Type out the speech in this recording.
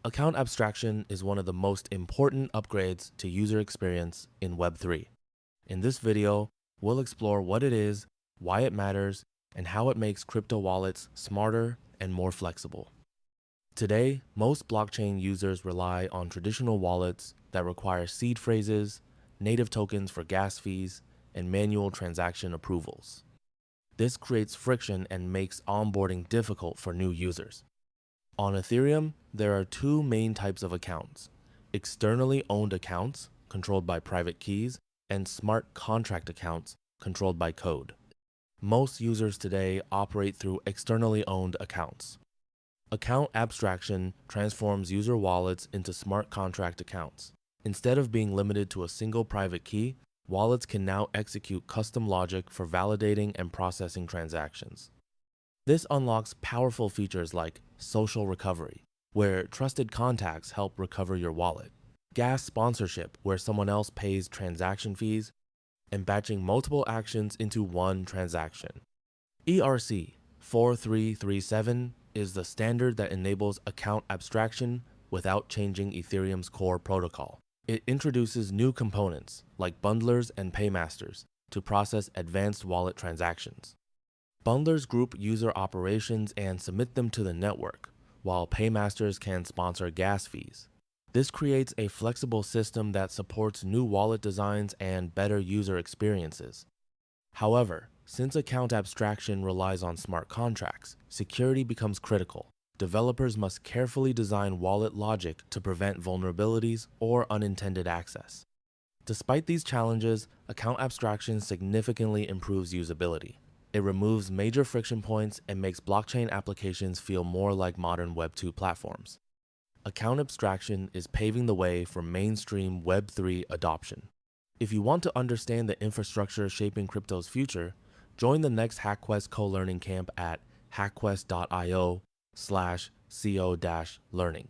Account abstraction is one of the most important upgrades to user experience in Web3. In this video, we'll explore what it is, why it matters, and how it makes crypto wallets smarter and more flexible. Today, most blockchain users rely on traditional wallets that require seed phrases, native tokens for gas fees, and manual transaction approvals. This creates friction and makes onboarding difficult for new users. On Ethereum, there are two main types of accounts: externally owned accounts, controlled by private keys, and smart contract accounts, controlled by code. Most users today operate through externally owned accounts. Account abstraction transforms user wallets into smart contract accounts. Instead of being limited to a single private key, wallets can now execute custom logic for validating and processing transactions. This unlocks powerful features like social recovery, where trusted contacts help recover your wallet, gas sponsorship, where someone else pays transaction fees, and batching multiple actions into one transaction. ERC 4337 is the standard that enables account abstraction without changing Ethereum's core protocol. It introduces new components like bundlers and paymasters to process advanced wallet transactions. Bundlers group user operations and submit them to the network, while paymasters can sponsor gas fees. This creates a flexible system that supports new wallet designs and better user experiences. However, since account abstraction relies on smart contracts, security becomes critical. Developers must carefully design wallet logic to prevent vulnerabilities or unintended access. Despite these challenges, account abstraction significantly improves usability. It removes major friction points and makes blockchain applications feel more like modern Web2 platforms. Account abstraction is paving the way for mainstream Web3 adoption. If you want to understand the infrastructure shaping crypto's future, join the next HackQuest co-learning camp at hackquest.io/co-learning.